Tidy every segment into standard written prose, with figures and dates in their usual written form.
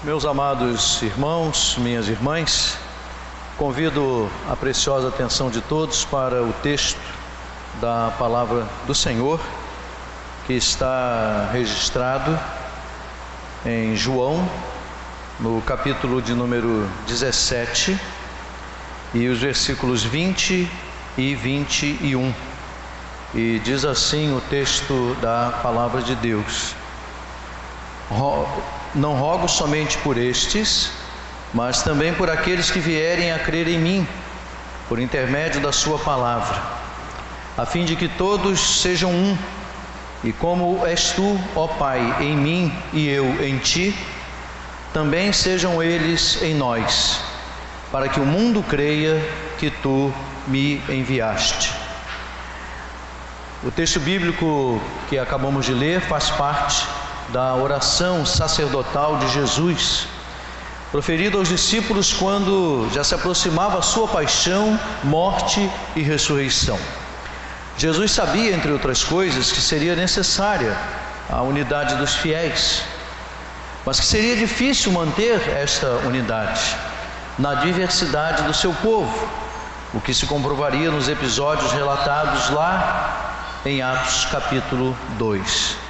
Meus amados irmãos, minhas irmãs, convido a preciosa atenção de todos para o texto da palavra do Senhor, que está registrado em João, no capítulo de número 17, e os versículos 20 e 21. E diz assim o texto da palavra de Deus: Não rogo somente por estes, mas também por aqueles que vierem a crer em mim, por intermédio da sua palavra, a fim de que todos sejam um, e como és tu, ó Pai, em mim e eu em ti, também sejam eles em nós, para que o mundo creia que tu me enviaste. O texto bíblico que acabamos de ler faz parte da oração sacerdotal de Jesus, proferida aos discípulos quando já se aproximava a sua paixão, morte e ressurreição. Jesus sabia, entre outras coisas, que seria necessária a unidade dos fiéis, mas que seria difícil manter esta unidade na diversidade do seu povo, o que se comprovaria nos episódios relatados lá em Atos capítulo 2.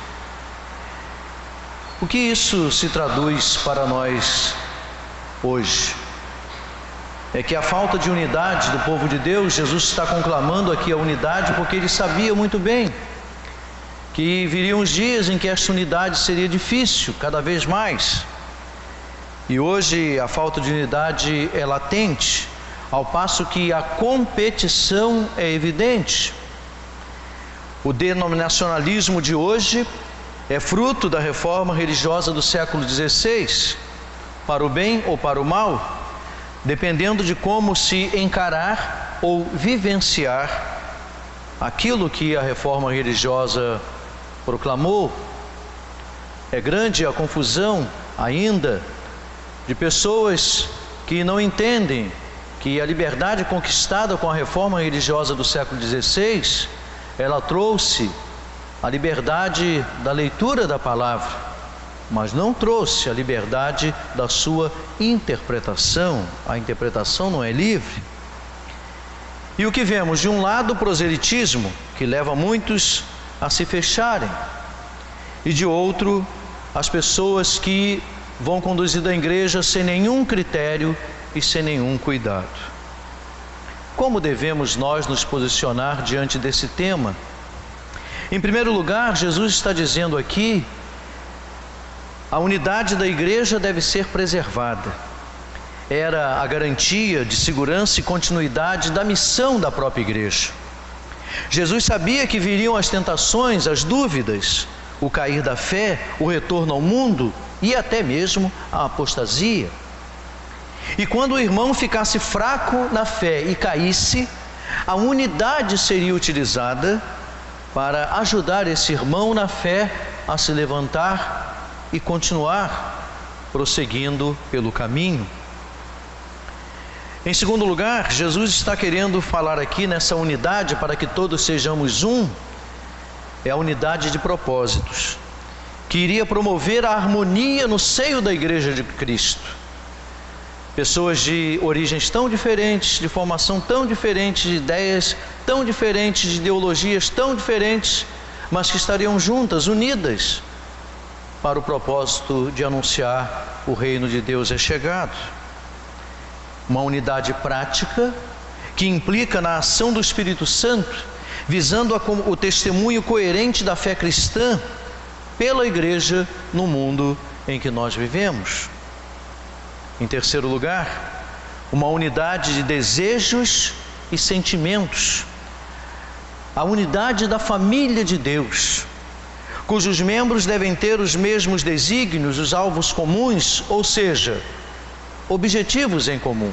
O que isso se traduz para nós hoje? É que a falta de unidade do povo de Deus, Jesus está conclamando aqui a unidade porque ele sabia muito bem que viriam os dias em que esta unidade seria difícil, cada vez mais. E hoje a falta de unidade é latente, ao passo que a competição é evidente. O denominacionalismo de hoje é fruto da reforma religiosa do século XVI, para o bem ou para o mal, dependendo de como se encarar ou vivenciar aquilo que a reforma religiosa proclamou. É grande a confusão ainda de pessoas que não entendem que a liberdade conquistada com a reforma religiosa do século XVI, ela trouxe a liberdade da leitura da palavra, mas não trouxe a liberdade da sua interpretação. A interpretação não é livre. E o que vemos? De um lado, o proselitismo, que leva muitos a se fecharem, e de outro, as pessoas que vão conduzindo a igreja sem nenhum critério e sem nenhum cuidado. Como devemos nós nos posicionar diante desse tema? Em primeiro lugar, Jesus está dizendo aqui, a unidade da igreja deve ser preservada. Era a garantia de segurança e continuidade da missão da própria igreja. Jesus sabia que viriam as tentações, as dúvidas, o cair da fé, o retorno ao mundo e até mesmo a apostasia. E quando o irmão ficasse fraco na fé e caísse, a unidade seria utilizada para ajudar esse irmão na fé a se levantar e continuar prosseguindo pelo caminho. Em segundo lugar, Jesus está querendo falar aqui nessa unidade para que todos sejamos um, é a unidade de propósitos, que iria promover a harmonia no seio da igreja de Cristo. Pessoas de origens tão diferentes, de formação tão diferente, de ideias tão diferentes, de ideologias tão diferentes, mas que estariam juntas, unidas, para o propósito de anunciar o reino de Deus é chegado. Uma unidade prática que implica na ação do Espírito Santo, visando o testemunho coerente da fé cristã pela igreja no mundo em que nós vivemos. Em terceiro lugar, uma unidade de desejos e sentimentos. A unidade da família de Deus, cujos membros devem ter os mesmos desígnios, os alvos comuns, ou seja, objetivos em comum.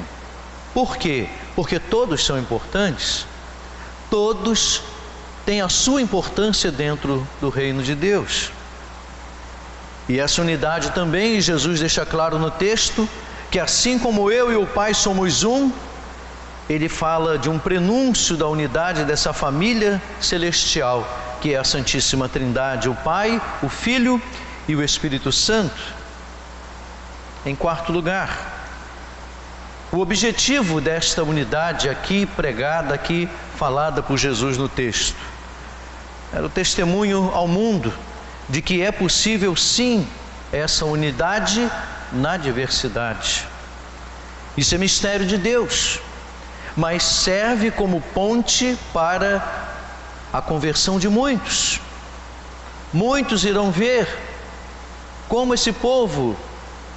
Por quê? Porque todos são importantes. Todos têm a sua importância dentro do reino de Deus. E essa unidade também, Jesus deixa claro no texto, que assim como eu e o Pai somos um, ele fala de um prenúncio da unidade dessa família celestial, que é a Santíssima Trindade, o Pai, o Filho e o Espírito Santo. Em quarto lugar, o objetivo desta unidade aqui pregada, aqui falada por Jesus no texto, era o testemunho ao mundo de que é possível sim essa unidade na diversidade. Isso é mistério de Deus, mas serve como ponte para a conversão de muitos. Muitos irão ver como esse povo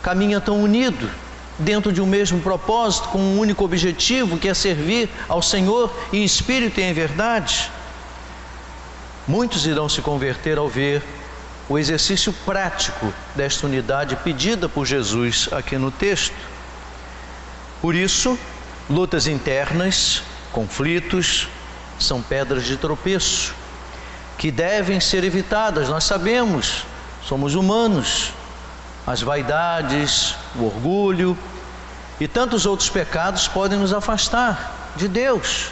caminha tão unido, dentro de um mesmo propósito, com um único objetivo, que é servir ao Senhor em espírito e em verdade. Muitos irão se converter ao ver o exercício prático desta unidade pedida por Jesus aqui no texto. Por isso, lutas internas, conflitos, são pedras de tropeço, que devem ser evitadas. Nós sabemos, somos humanos, as vaidades, o orgulho e tantos outros pecados podem nos afastar de Deus,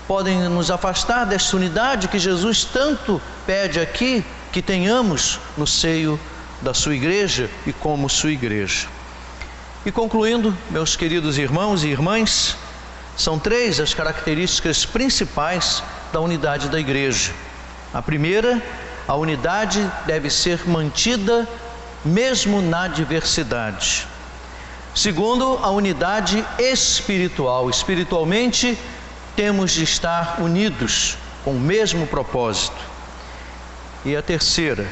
podem nos afastar desta unidade que Jesus tanto pede aqui que tenhamos no seio da sua igreja e como sua igreja. E concluindo, meus queridos irmãos e irmãs, são 3 as características principais da unidade da igreja. A primeira, a unidade deve ser mantida mesmo na diversidade. Segundo, a unidade espiritual. Espiritualmente, temos de estar unidos com o mesmo propósito. E a terceira,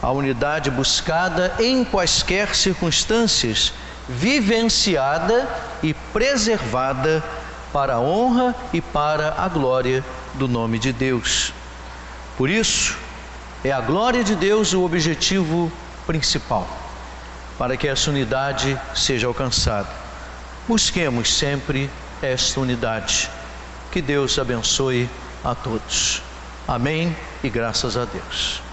a unidade buscada em quaisquer circunstâncias, vivenciada e preservada para a honra e para a glória do nome de Deus. Por isso, é a glória de Deus o objetivo principal, para que essa unidade seja alcançada. Busquemos sempre esta unidade. Que Deus abençoe a todos. Amém e graças a Deus.